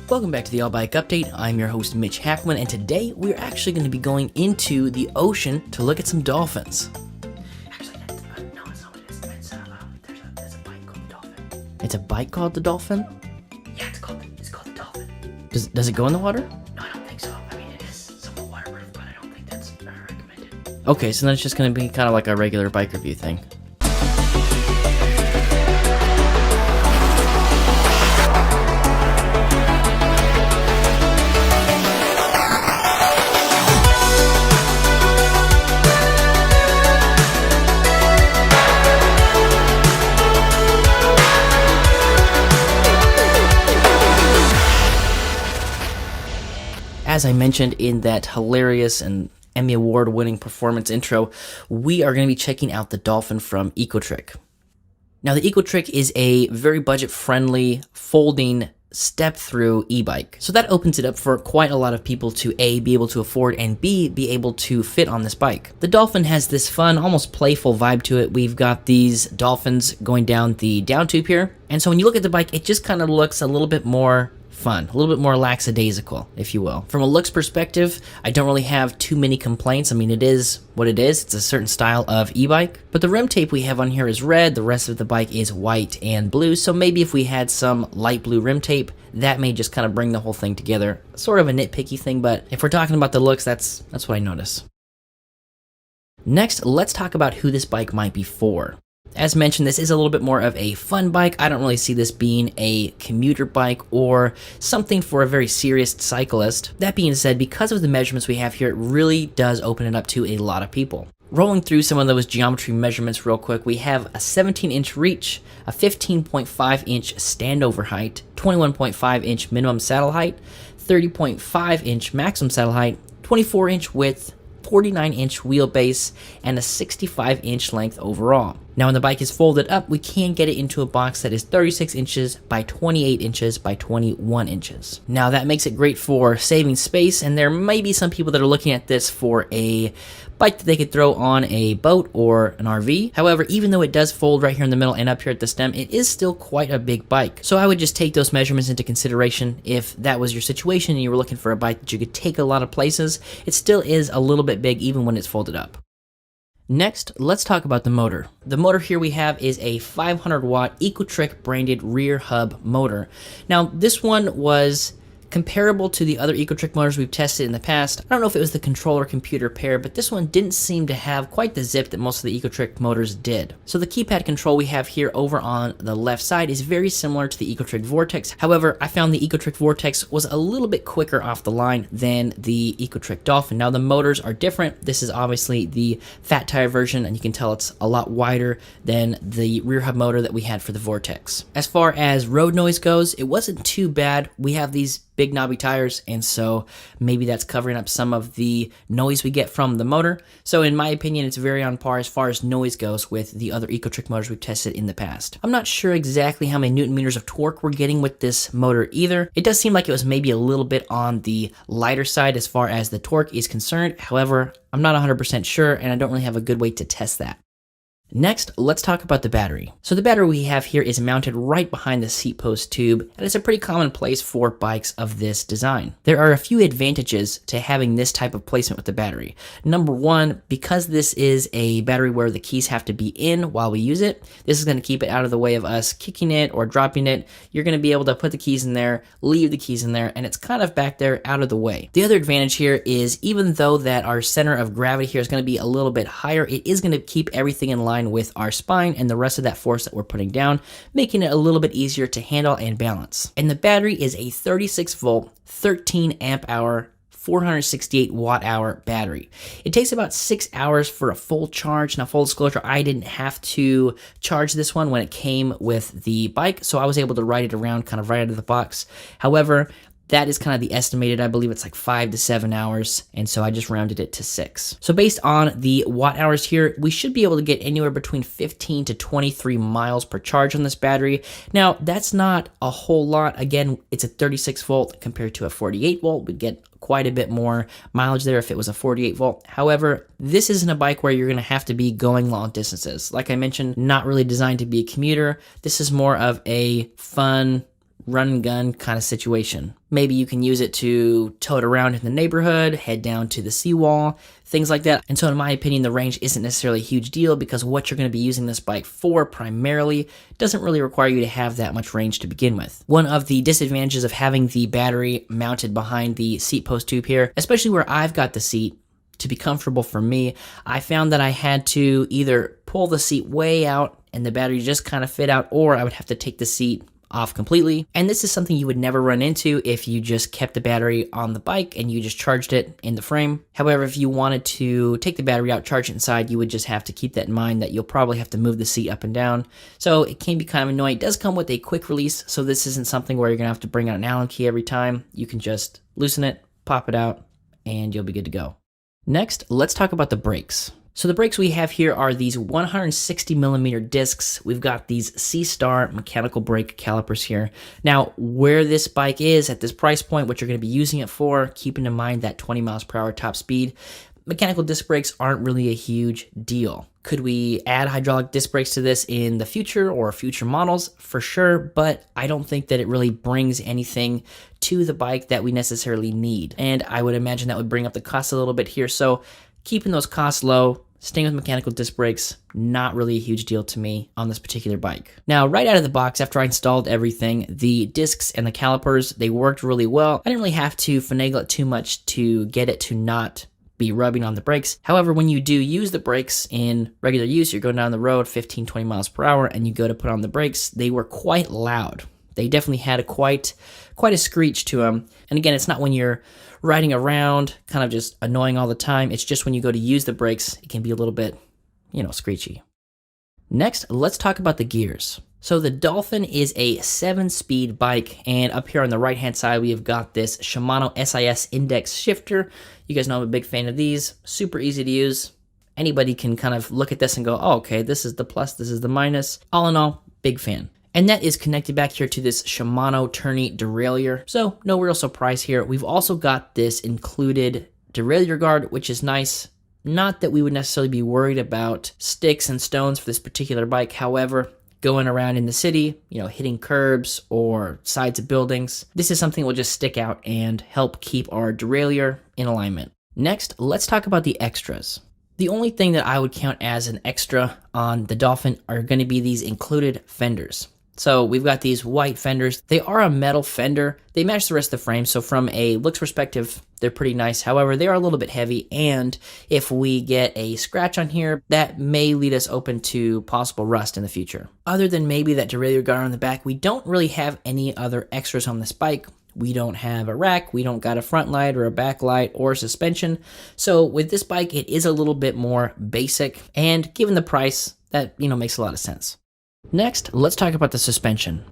Welcome back to the All Bike Update. I'm your host Mitch Hackman, and today we're actually going to be going into the ocean to look at some dolphins. Actually, no, that's not what it is. There's a bike called the Dolphin. It's a bike called the Dolphin? Yeah, it's called the Dolphin. Does it go in the water? No, I don't think so. I mean, it is somewhat waterproof, but I don't think that's recommended. Okay, so then it's just going to be kind of like a regular bike review thing. As I mentioned in that hilarious and Emmy Award-winning performance intro, we are going to be checking out the Dolphin from Ecotric. Now, the Ecotric is a very budget-friendly, folding, step-through e-bike. So that opens it up for quite a lot of people to A, be able to afford, and B, be able to fit on this bike. The Dolphin has this fun, almost playful vibe to it. We've got these dolphins going down the down tube here. And so when you look at the bike, it just kind of looks a little bit more fun, a little bit more lackadaisical, if you will. From a looks perspective, I don't really have too many complaints. I mean, it is what it is. It's a certain style of e-bike, but the rim tape we have on here is red. The rest of the bike is white and blue, so maybe if we had some light blue rim tape, that may just kind of bring the whole thing together. Sort of a nitpicky thing, but if we're talking about the looks, that's what I notice. Next, let's talk about who this bike might be for. As mentioned, this is a little bit more of a fun bike. I don't really see this being a commuter bike or something for a very serious cyclist. That being said, because of the measurements we have here, it really does open it up to a lot of people. Rolling through some of those geometry measurements real quick, we have a 17-inch reach, a 15.5-inch standover height, 21.5-inch minimum saddle height, 30.5-inch maximum saddle height, 24-inch width, 49-inch wheelbase, and a 65-inch length overall. Now, when the bike is folded up, we can get it into a box that is 36 inches by 28 inches by 21 inches. Now, that makes it great for saving space, and there may be some people that are looking at this for a bike that they could throw on a boat or an RV. However, even though it does fold right here in the middle and up here at the stem, it is still quite a big bike. So I would just take those measurements into consideration if that was your situation and you were looking for a bike that you could take a lot of places. It still is a little bit big even when it's folded up. Next, let's talk about the motor. The motor here we have is a 500 watt Ecotric branded rear hub motor. Now, this one was comparable to the other Ecotric motors we've tested in the past. I don't know if it was the controller-computer pair, but this one didn't seem to have quite the zip that most of the Ecotric motors did. So the keypad control we have here over on the left side is very similar to the Ecotric Vortex. However, I found the Ecotric Vortex was a little bit quicker off the line than the Ecotric Dolphin. Now, the motors are different. This is obviously the fat tire version, and you can tell it's a lot wider than the rear hub motor that we had for the Vortex. As far as road noise goes, it wasn't too bad. We have these big knobby tires, and so maybe that's covering up some of the noise we get from the motor. So in my opinion, it's very on par as far as noise goes with the other Ecotric motors we've tested in the past. I'm not sure exactly how many newton meters of torque we're getting with this motor either. It does seem like it was maybe a little bit on the lighter side as far as the torque is concerned. However, I'm not 100% sure, and I don't really have a good way to test that. Next, let's talk about the battery. So the battery we have here is mounted right behind the seat post tube, and it's a pretty common place for bikes of this design. There are a few advantages to having this type of placement with the battery. Number one, because this is a battery where the keys have to be in while we use it, this is going to keep it out of the way of us kicking it or dropping it. You're going to be able to put the keys in there, leave the keys in there, and it's kind of back there out of the way. The other advantage here is even though that our center of gravity here is going to be a little bit higher, it is going to keep everything in line with our spine and the rest of that force that we're putting down, making it a little bit easier to handle and balance. And the battery is a 36 volt, 13 amp hour, 468 watt hour battery. It takes about 6 hours for a full charge. Now, full disclosure, I didn't have to charge this one when it came with the bike, so I was able to ride it around kind of right out of the box. However, that is kind of the estimated, I believe it's like 5 to 7 hours, and so I just rounded it to 6. So based on the watt hours here, we should be able to get anywhere between 15 to 23 miles per charge on this battery. Now, that's not a whole lot. Again, it's a 36 volt compared to a 48 volt. We'd get quite a bit more mileage there if it was a 48 volt. However, this isn't a bike where you're going to have to be going long distances. Like I mentioned, not really designed to be a commuter. This is more of a fun run and gun kind of situation. Maybe you can use it to tow it around in the neighborhood, head down to the seawall, things like that. And so in my opinion, the range isn't necessarily a huge deal because what you're going to be using this bike for primarily doesn't really require you to have that much range to begin with. One of the disadvantages of having the battery mounted behind the seat post tube here, especially where I've got the seat, to be comfortable for me, I found that I had to either pull the seat way out and the battery just kind of fit out, or I would have to take the seat off completely. And this is something you would never run into if you just kept the battery on the bike and you just charged it in the frame. However, if you wanted to take the battery out, charge it inside, you would just have to keep that in mind that you'll probably have to move the seat up and down. So it can be kind of annoying. It does come with a quick release, so this isn't something where you're gonna have to bring out an Allen key every time. You can just loosen it, pop it out, and you'll be good to go. Next, let's talk about the brakes. So the brakes we have here are these 160 millimeter discs. We've got these C-Star mechanical brake calipers here. Now, where this bike is at this price point, what you're going to be using it for, keeping in mind that 20 miles per hour top speed, mechanical disc brakes aren't really a huge deal. Could we add hydraulic disc brakes to this in the future or future models? For sure, but I don't think that it really brings anything to the bike that we necessarily need. And I would imagine that would bring up the cost a little bit here. So keeping those costs low, staying with mechanical disc brakes, not really a huge deal to me on this particular bike. Now, right out of the box, after I installed everything, the discs and the calipers, they worked really well. I didn't really have to finagle it too much to get it to not be rubbing on the brakes. However, when you do use the brakes in regular use, you're going down the road 15, 20 miles per hour and you go to put on the brakes, they were quite loud. They definitely had quite a screech to them. And again, it's not when you're riding around, kind of just annoying all the time. It's just when you go to use the brakes, it can be a little bit, screechy. Next, let's talk about the gears. So the Dolphin is a 7-speed bike, and up here on the right-hand side, we have got this Shimano SIS index shifter. You guys know I'm a big fan of these. Super easy to use. Anybody can kind of look at this and go, oh, okay, this is the plus, this is the minus. All in all, big fan. And that is connected back here to this Shimano tourney derailleur. So no real surprise here. We've also got this included derailleur guard, which is nice. Not that we would necessarily be worried about sticks and stones for this particular bike. However, going around in the city, hitting curbs or sides of buildings, this is something that will just stick out and help keep our derailleur in alignment. Next, let's talk about the extras. The only thing that I would count as an extra on the Dolphin are going to be these included fenders. So we've got these white fenders. They are a metal fender. They match the rest of the frame, so from a looks perspective, they're pretty nice. However, they are a little bit heavy, and if we get a scratch on here, that may lead us open to possible rust in the future. Other than maybe that derailleur guard on the back, we don't really have any other extras on this bike. We don't have a rack, we don't got a front light or a back light or suspension. So with this bike, it is a little bit more basic, and given the price, that makes a lot of sense. Next, let's talk about the suspension.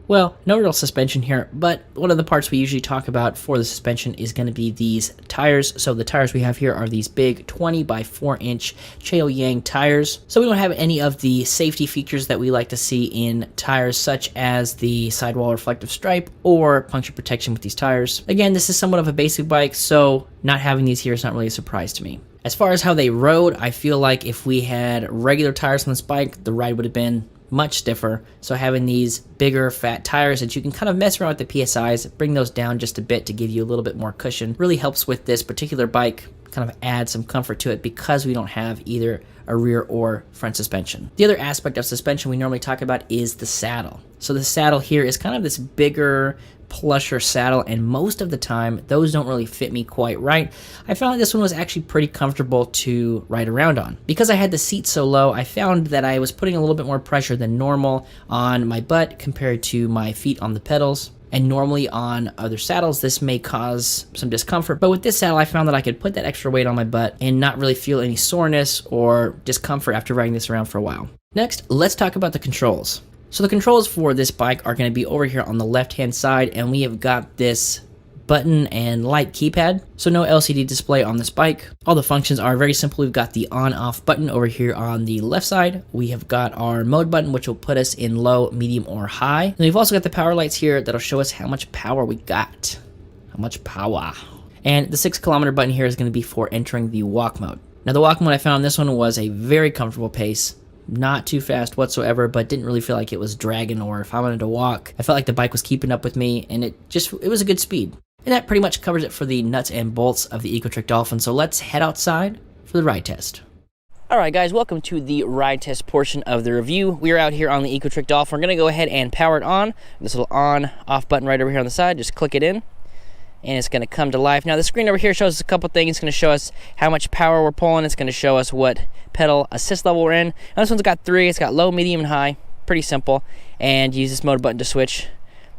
Well, no real suspension here, but one of the parts we usually talk about for the suspension is going to be these tires. So the tires we have here are these big 20 by 4 inch Chao Yang tires. So we don't have any of the safety features that we like to see in tires, such as the sidewall reflective stripe or puncture protection with these tires. Again, this is somewhat of a basic bike, so not having these here is not really a surprise to me. As far as how they rode, I feel like if we had regular tires on this bike, the ride would have been much stiffer. So having these bigger fat tires that you can kind of mess around with the PSIs, bring those down just a bit to give you a little bit more cushion, really helps with this particular bike, kind of add some comfort to it because we don't have either a rear or front suspension. The other aspect of suspension we normally talk about is the saddle. So the saddle here is kind of this bigger, plusher saddle, and most of the time those don't really fit me quite right. I found that this one was actually pretty comfortable to ride around on. Because I had the seat so low, I found that I was putting a little bit more pressure than normal on my butt compared to my feet on the pedals. And normally on other saddles, this may cause some discomfort. But with this saddle, I found that I could put that extra weight on my butt and not really feel any soreness or discomfort after riding this around for a while. Next, let's talk about the controls. So the controls for this bike are going to be over here on the left-hand side, and we have got this button and light keypad. So no LCD display on this bike. All the functions are very simple. We've got the on-off button over here on the left side. We have got our mode button, which will put us in low, medium, or high. And we've also got the power lights here that'll show us how much power we got. How much power. And the 6-kilometer button here is going to be for entering the walk mode. Now the walk mode I found on this one was a very comfortable pace. not too fast whatsoever, but didn't really feel like it was dragging, or if I wanted to walk, I felt like the bike was keeping up with me, and it was a good speed. And that pretty much covers it for the nuts and bolts of the Ecotric Dolphin, so let's head outside for the ride test. Alright guys, welcome to the ride test portion of the review. We are out here on the Ecotric Dolphin. We're going to go ahead and power it on. This little on-off button right over here on the side, just click it in, and it's going to come to life. Now the screen over here shows us a couple things. It's going to show us how much power we're pulling. It's going to show us what pedal assist level we're in. Now this one's got 3. It's got low, medium, and high. Pretty simple. And use this mode button to switch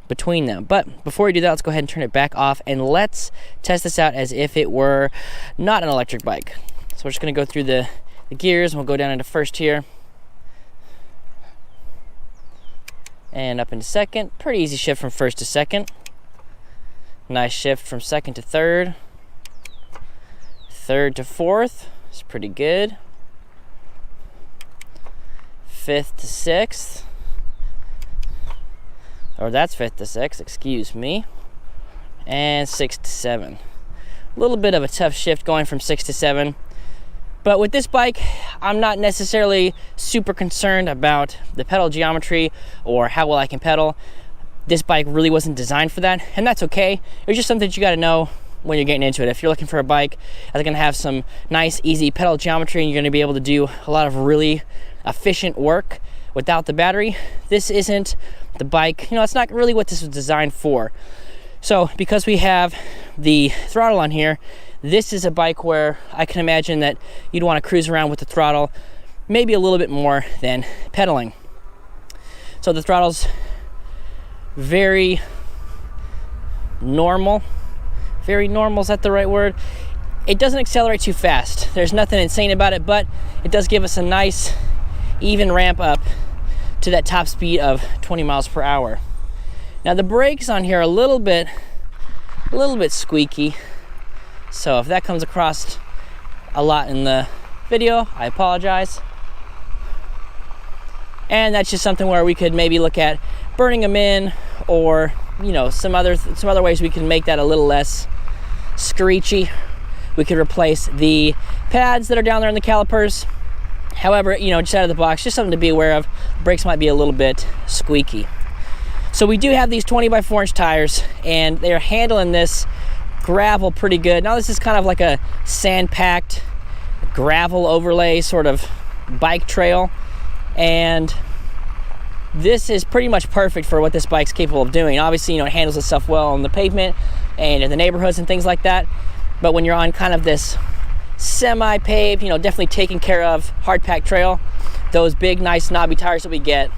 between them. But before we do that, let's go ahead and turn it back off, and let's test this out as if it were not an electric bike. So we're just going to go through the gears, and we'll go down into first here and up into second. Pretty easy shift from first to second. Nice shift from second to third. Third to fourth. It's pretty good. Fifth to sixth. Or that's fifth to sixth, excuse me. And 6 to 7. A little bit of a tough shift going from 6 to 7. But with this bike, I'm not necessarily super concerned about the pedal geometry or how well I can pedal. This bike really wasn't designed for that, and that's okay. It's just something that you got to know when you're getting into it. If you're looking for a bike that's going to have some nice, easy pedal geometry, and you're going to be able to do a lot of really efficient work without the battery, this isn't the bike. You know, it's not really what this was designed for. So because we have the throttle on here, this is a bike where I can imagine that you'd want to cruise around with the throttle maybe a little bit more than pedaling. So the throttle's very normal. Very normal, is that the right word? It doesn't accelerate too fast. There's nothing insane about it, but it does give us a nice even ramp up to that top speed of 20 miles per hour. Now the brakes on here are a little bit squeaky. So if that comes across a lot in the video, I apologize. And that's just something where we could maybe look at burning them in, or you know, some other ways we can make that a little less screechy. We could replace the pads that are down there in the calipers. However, you know, just out of the box, just something to be aware of. Brakes might be a little bit squeaky. So we do have these 20 by 4 inch tires, and they're handling this gravel pretty good. Now this is kind of like a sand-packed gravel overlay sort of bike trail, and this is pretty much perfect for what this bike's capable of doing. Obviously, you know, it handles itself well on the pavement and in the neighborhoods and things like that, but when you're on kind of this semi-paved, you know, definitely taken care of hard-packed trail, those big nice knobby tires that we get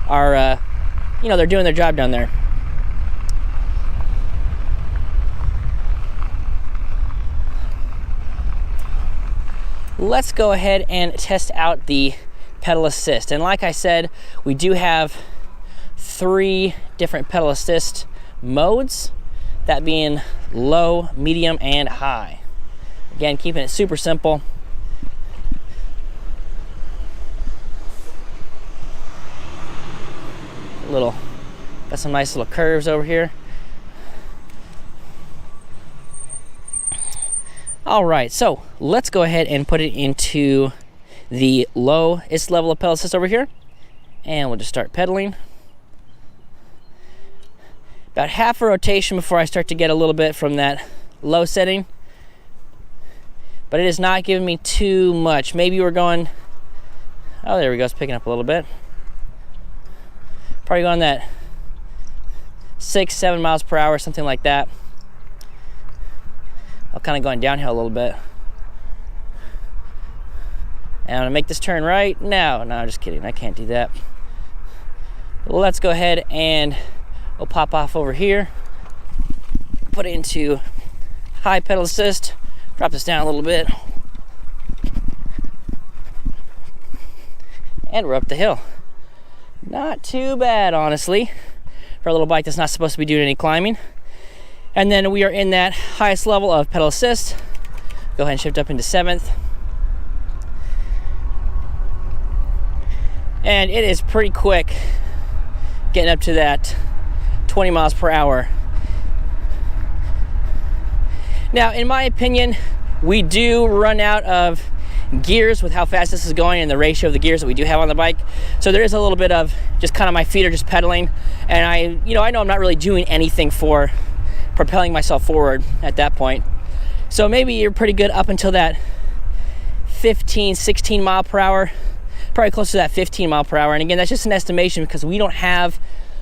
are you know, they're doing their job down there. Let's go ahead and test out the pedal assist. And like I said, we do have 3 different pedal assist modes, that being low, medium, and high. Again, keeping it super simple. Got some nice little curves over here. All right, so let's go ahead and put it into the lowest level of pedal assist over here, and we'll just start pedaling. About half a rotation before I start to get a little bit from that low setting, but it is not giving me too much. Maybe we're going, oh, there we go, it's picking up a little bit. Probably going that 6-7 miles per hour, something like that. I'm kind of going downhill a little bit. And I'm gonna make this turn right now. No, I'm just kidding, I can't do that. Let's go ahead and we'll pop off over here, put it into high pedal assist, drop this down a little bit, and we're up the hill. Not too bad, honestly, for a little bike that's not supposed to be doing any climbing. And then we are in that highest level of pedal assist. Go ahead and shift up into 7th. And it is pretty quick getting up to that 20 miles per hour. Now, in my opinion, we do run out of gears with how fast this is going and the ratio of the gears that we do have on the bike. So there is a little bit of just kind of my feet are just pedaling, and I know I'm not really doing anything for propelling myself forward at that point. So maybe you're pretty good up until that 15, 16 mile per hour, probably close to that 15 mile per hour. And again, that's just an estimation because we don't have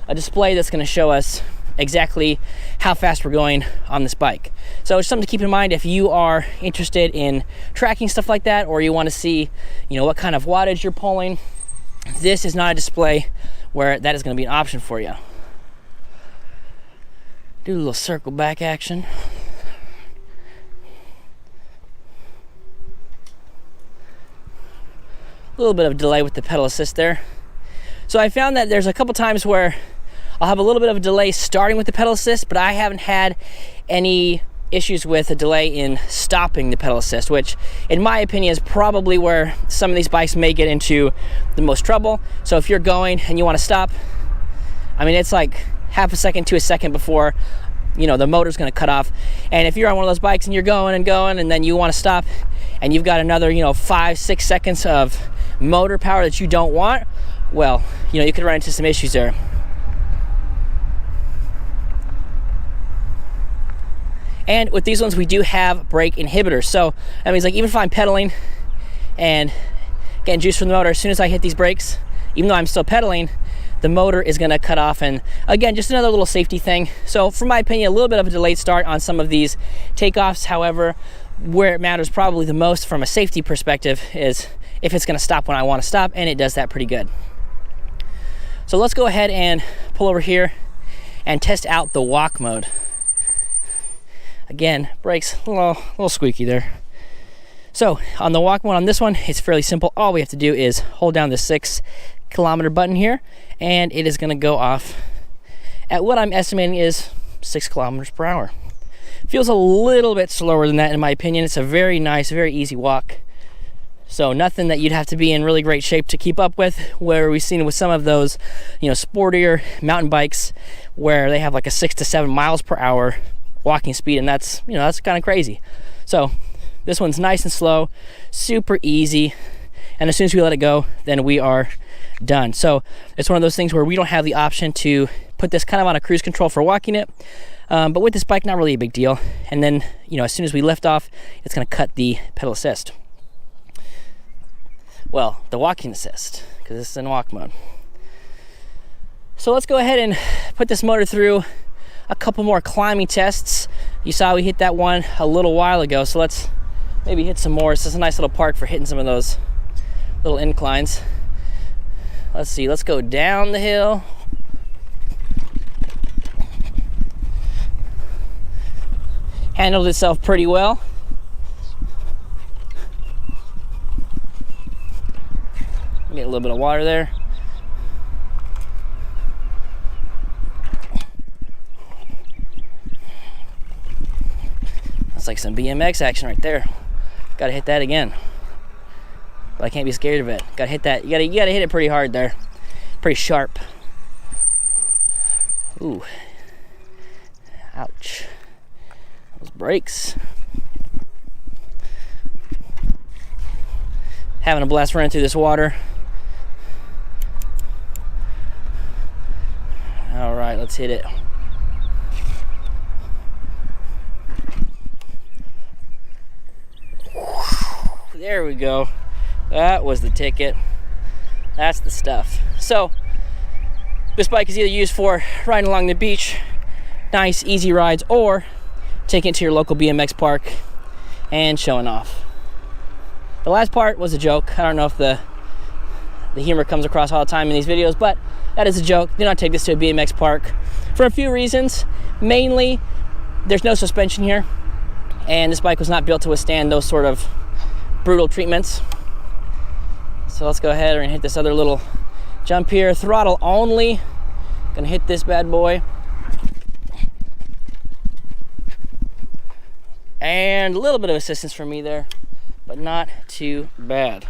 a display that's going to show us exactly how fast we're going on this bike. So it's something to keep in mind if you are interested in tracking stuff like that, or you want to see, what kind of wattage you're pulling. This is not a display where that is going to be an option for you. Do a little circle back action. A little bit of delay with the pedal assist there. So I found that there's a couple times where I'll have a little bit of a delay starting with the pedal assist, but I haven't had any issues with a delay in stopping the pedal assist, which in my opinion is probably where some of these bikes may get into the most trouble. So if you're going and you want to stop, it's like half a second to a second before the motor's going to cut off. And if you're on one of those bikes and you're going and then you want to stop and you've got another 5-6 seconds of motor power that you don't want, well, you could run into some issues there. And with these ones, we do have brake inhibitors. So that means, like, even if I'm pedaling and getting juice from the motor, as soon as I hit these brakes, even though I'm still pedaling, the motor is going to cut off. And again, just another little safety thing. So for my opinion, a little bit of a delayed start on some of these takeoffs. However, where it matters probably the most from a safety perspective is if it's going to stop when I want to stop, and it does that pretty good. So let's go ahead and pull over here and test out the walk mode. Again, brakes a little squeaky there. So on the walk mode on this one, it's fairly simple. All we have to do is hold down the 6 kilometer button here, and it is going to go off at what I'm estimating is 6 kilometers per hour. Feels a little bit slower than that in my opinion. It's a very nice, very easy walk. So nothing that you'd have to be in really great shape to keep up with, where we've seen with some of those, sportier mountain bikes where they have like a 6 to 7 miles per hour walking speed, and that's kind of crazy. So this one's nice and slow, super easy, and as soon as we let it go, then we are done. So it's one of those things where we don't have the option to put this kind of on a cruise control for walking it, but with this bike, not really a big deal. And then as soon as we lift off, it's going to cut the pedal assist. Well, the walking assist, because this is in walk mode. So let's go ahead and put this motor through a couple more climbing tests. You saw we hit that one a little while ago, so let's maybe hit some more. This is a nice little park for hitting some of those little inclines. Let's see, let's go down the hill. Handled itself pretty well. Get a little bit of water there. That's like some BMX action right there. Gotta hit that again. But I can't be scared of it. Gotta hit that. You gotta hit it pretty hard there. Pretty sharp. Ooh. Ouch. Those brakes. Having a blast running through this water. All right, let's hit it. There we go. That was the ticket. That's the stuff. So this bike is either used for riding along the beach, nice easy rides, or taking it to your local BMX park and showing off. The last part was a joke. I don't know if the humor comes across all the time in these videos, but that is a joke. Do not take this to a BMX park for a few reasons. Mainly, there's no suspension here, and this bike was not built to withstand those sort of brutal treatments. So let's go ahead and hit this other little jump here. Throttle only. Gonna hit this bad boy. And a little bit of assistance from me there, but not too bad.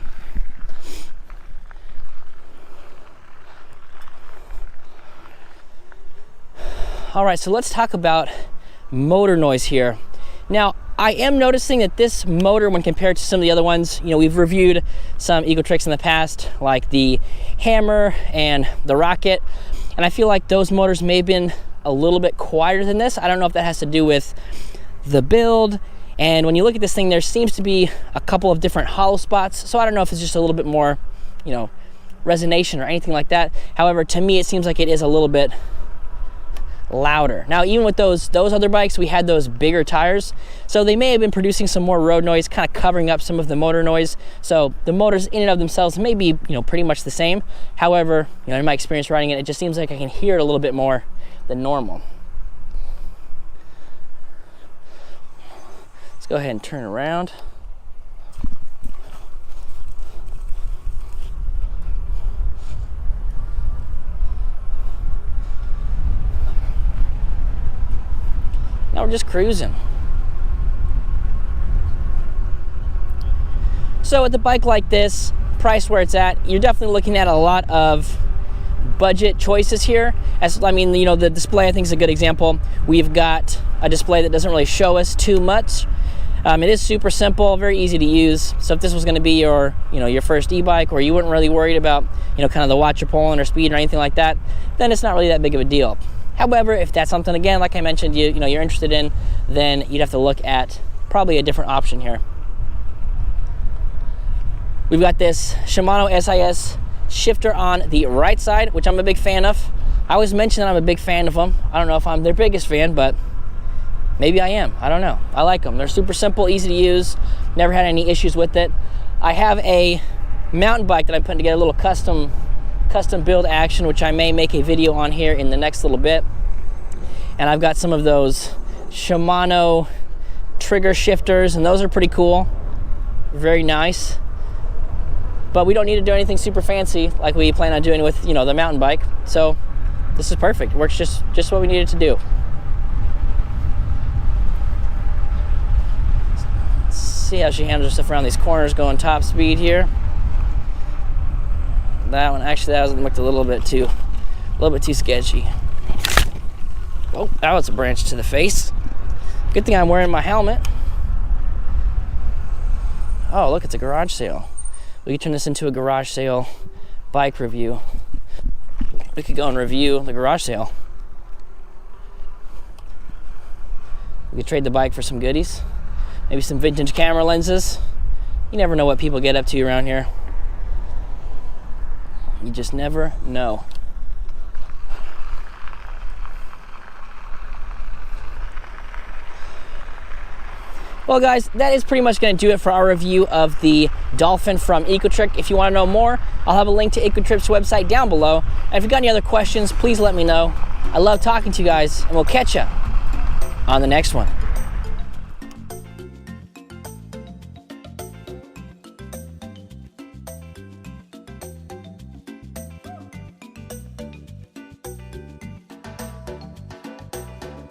All right, so let's talk about motor noise here. Now, I am noticing that this motor, when compared to some of the other ones, you know, we've reviewed some Ecotrics in the past, like the Hammer and the Rocket, and I feel like those motors may have been a little bit quieter than this. I don't know if that has to do with the build, and when you look at this thing, there seems to be a couple of different hollow spots, so I don't know if it's just a little bit more, you know, resonation or anything like that. However, to me, it seems like it is a little bit louder. Now, even with those other bikes, we had those bigger tires, so they may have been producing some more road noise, kind of covering up some of the motor noise. So the motors in and of themselves may be, you know, pretty much the same. However, you know, in my experience riding it, it just seems like I can hear it a little bit more than normal. Let's go ahead and turn around. Now we're just cruising. So with a bike like this, price where it's at, you're definitely looking at a lot of budget choices here. As I mean, you know, the display I think is a good example. We've got a display that doesn't really show us too much. It is super simple, very easy to use. So if this was going to be your, you know, your first e-bike, or you weren't really worried about, you know, kind of the watch you're pulling or speed or anything like that, then it's not really that big of a deal. However, if that's something, again, like I mentioned, you know, you're interested in, then you'd have to look at probably a different option here. We've got this Shimano SIS shifter on the right side, which I'm a big fan of. I always mention that I'm a big fan of them. I don't know if I'm their biggest fan, but maybe I am. I don't know. I like them. They're super simple, easy to use. Never had any issues with it. I have a mountain bike that I'm putting together, a little custom build action, which I may make a video on here in the next little bit. And I've got some of those Shimano trigger shifters, and those are pretty cool. Very nice. But we don't need to do anything super fancy like we plan on doing with, you know, the mountain bike. So this is perfect. It works just what we needed to do. Let's see how she handles herself around these corners going top speed here. That one, actually, that looked a little bit too sketchy. Oh, that was a branch to the face. Good thing I'm wearing my helmet. Oh, look, it's a garage sale. We could turn this into a garage sale bike review. We could go and review the garage sale. We could trade the bike for some goodies. Maybe some vintage camera lenses. You never know what people get up to around here. You just never know. Well, guys, that is pretty much going to do it for our review of the Dolphin from Ecotric. If you want to know more, I'll have a link to Ecotric's website down below. And if you've got any other questions, please let me know. I love talking to you guys, and we'll catch you on the next one.